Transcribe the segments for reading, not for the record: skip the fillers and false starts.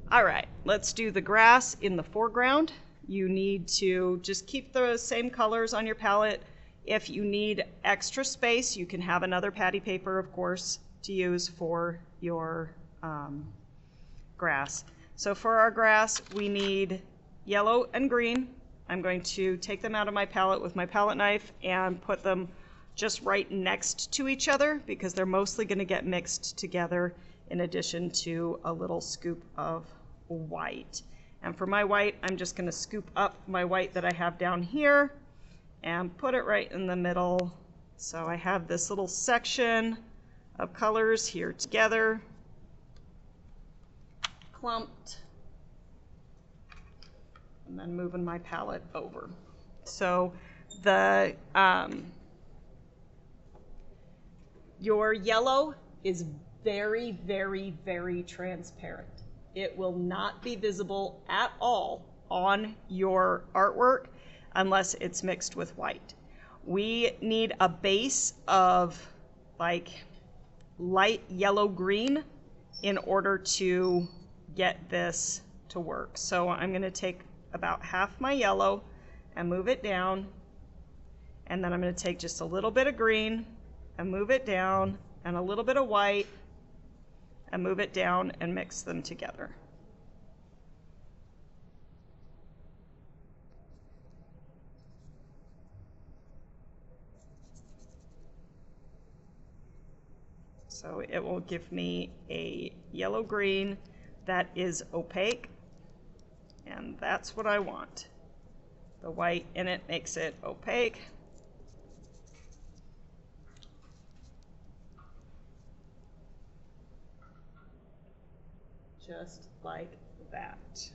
All right, let's do the grass in the foreground. You need to just keep the same colors on your palette. If you need extra space, you can have another patty paper, of course, to use for your grass. So for our grass, we need yellow and green. I'm going to take them out of my palette with my palette knife and put them just right next to each other because they're mostly going to get mixed together, in addition to a little scoop of white. And for my white, I'm just going to scoop up my white that I have down here and put it right in the middle. So I have this little section of colors here together, clumped, and then moving my palette over. So the your yellow is very, very, very transparent. It will not be visible at all on your artwork unless it's mixed with white. We need a base of like light yellow green in order to get this to work. So I'm going to take about half my yellow and move it down, and then I'm going to take just a little bit of green and move it down, and a little bit of white and move it down and mix them together. So it will give me a yellow green that is opaque, and that's what I want. The white in it makes it opaque. Just like that.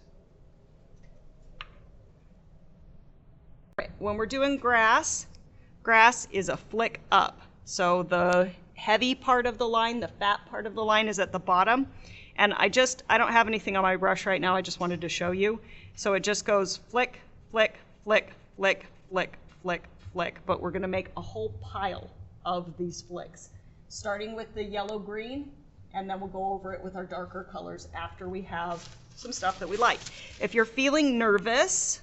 When we're doing grass, grass is a flick up. So the heavy part of the line, the fat part of the line is at the bottom. And I don't have anything on my brush right now, I just wanted to show you. So it just goes flick, flick, flick, flick, flick, flick, flick. But we're gonna make a whole pile of these flicks, starting with the yellow-green, and then we'll go over it with our darker colors after we have some stuff that we like. If you're feeling nervous,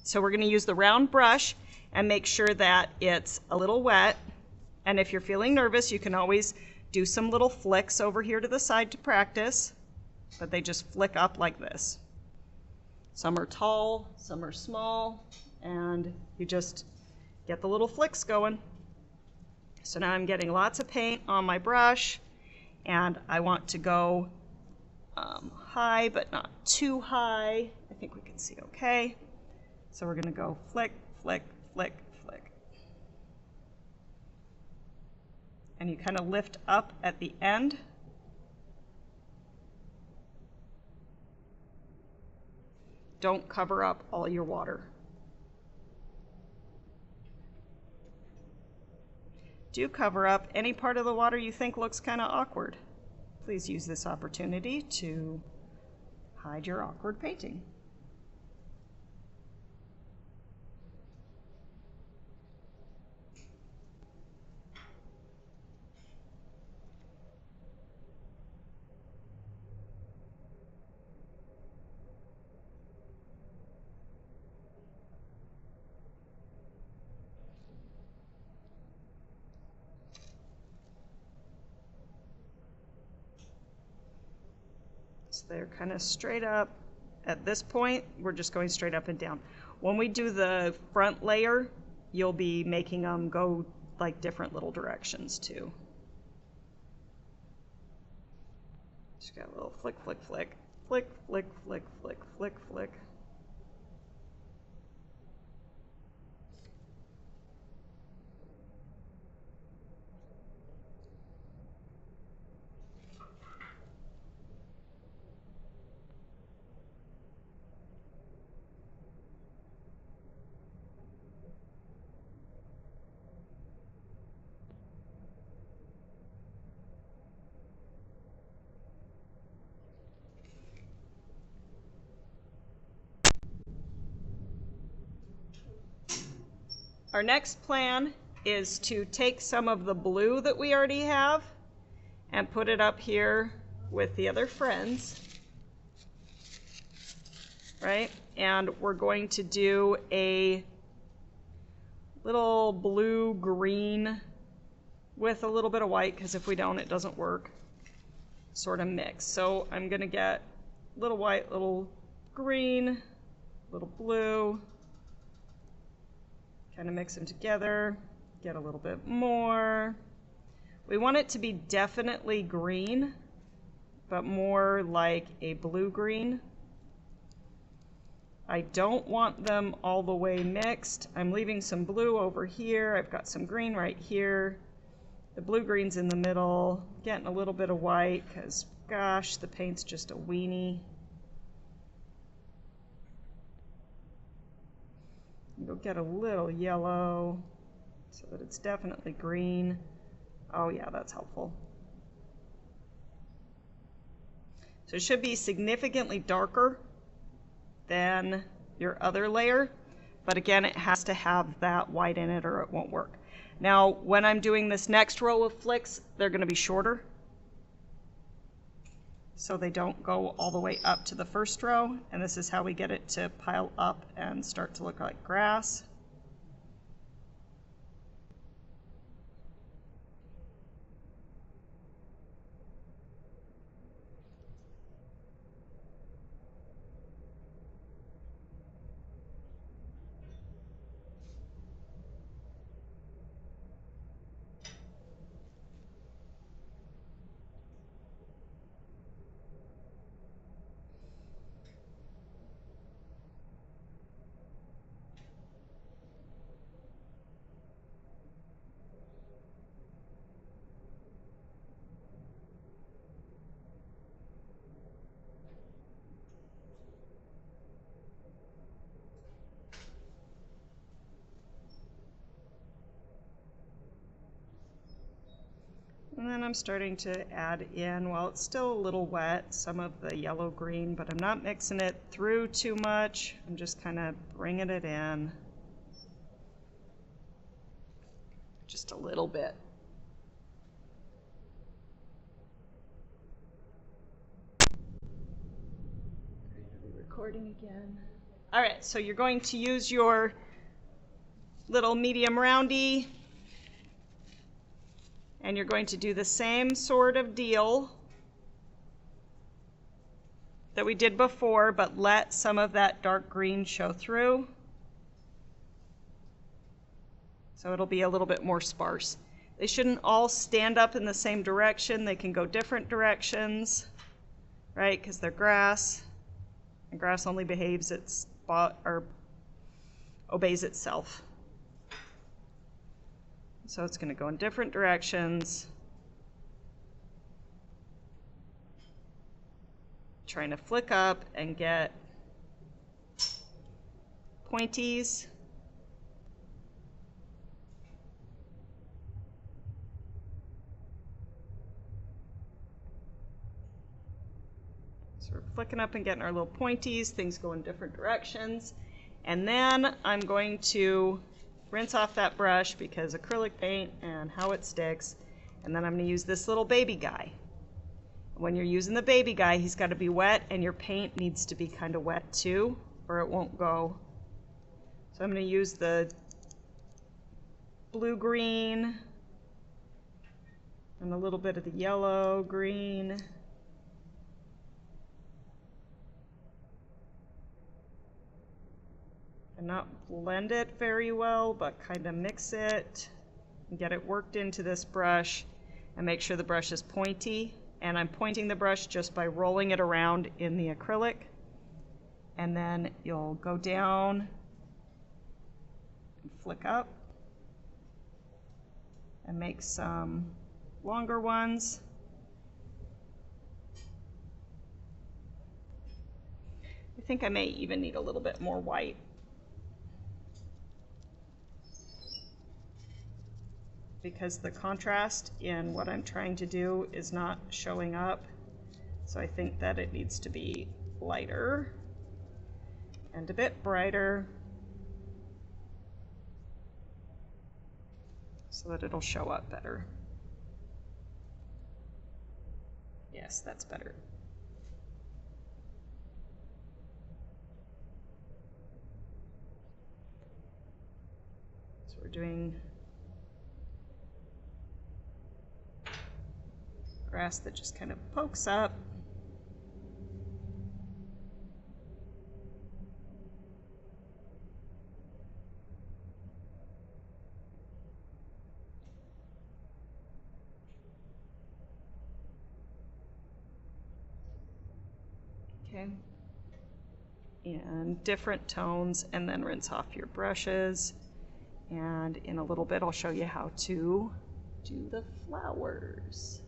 so we're gonna use the round brush and make sure that it's a little wet. And if you're feeling nervous, you can always do some little flicks over here to the side to practice, but they just flick up like this. Some are tall, some are small, and you just get the little flicks going. So now I'm getting lots of paint on my brush, and I want to go high, but not too high. I think we can see okay. So we're gonna go flick, flick, flick, flick. And you kind of lift up at the end. Don't cover up all your water. Do cover up any part of the water you think looks kind of awkward. Please use this opportunity to hide your awkward painting. So they're kind of straight up. At this point, we're just going straight up and down. When we do the front layer, you'll be making them go like different little directions too. Just got a little flick, flick, flick, flick, flick, flick, flick, flick, flick. Our next plan is to take some of the blue that we already have and put it up here with the other friends. right? And we're going to do a little blue-green with a little bit of white, because if we don't, it doesn't work, sort of mix. So I'm going to get little white, little green, little blue, kind of mix them together, get a little bit more. We want it to be definitely green, but more like a blue-green. I don't want them all the way mixed. I'm leaving some blue over here. I've got some green right here. The blue-green's in the middle. Getting a little bit of white because, gosh, the paint's just a weenie. You'll get a little yellow so that it's definitely green. Oh yeah, that's helpful. So it should be significantly darker than your other layer, but again, it has to have that white in it or it won't work. Now, when I'm doing this next row of flicks, they're going to be shorter, so they don't go all the way up to the first row, and this is how we get it to pile up and start to look like grass. And then I'm starting to add in, while it's still a little wet, some of the yellow-green, but I'm not mixing it through too much. I'm just kind of bringing it in just a little bit. Recording again. All right, so you're going to use your little medium roundy, and you're going to do the same sort of deal that we did before, but let some of that dark green show through. So it'll be a little bit more sparse. They shouldn't all stand up in the same direction. They can go different directions, right? Because they're grass, and grass only behaves or obeys itself. So it's going to go in different directions. Trying to flick up and get pointies. So we're flicking up and getting our little pointies. Things go in different directions. And then I'm going to rinse off that brush because acrylic paint and how it sticks. And then I'm going to use this little baby guy. When you're using the baby guy, he's got to be wet, and your paint needs to be kind of wet too, or it won't go. So I'm going to use the blue-green and a little bit of the yellow-green. And not blend it very well, but kind of mix it and get it worked into this brush, and make sure the brush is pointy. And I'm pointing the brush just by rolling it around in the acrylic. And then you'll go down and flick up and make some longer ones. I think I may even need a little bit more white. Because the contrast in what I'm trying to do is not showing up. So I think that it needs to be lighter and a bit brighter so that it'll show up better. Yes, that's better. we're doing grass that just kind of pokes up. Okay. And different tones, and then rinse off your brushes. And in a little bit, I'll show you how to do the flowers.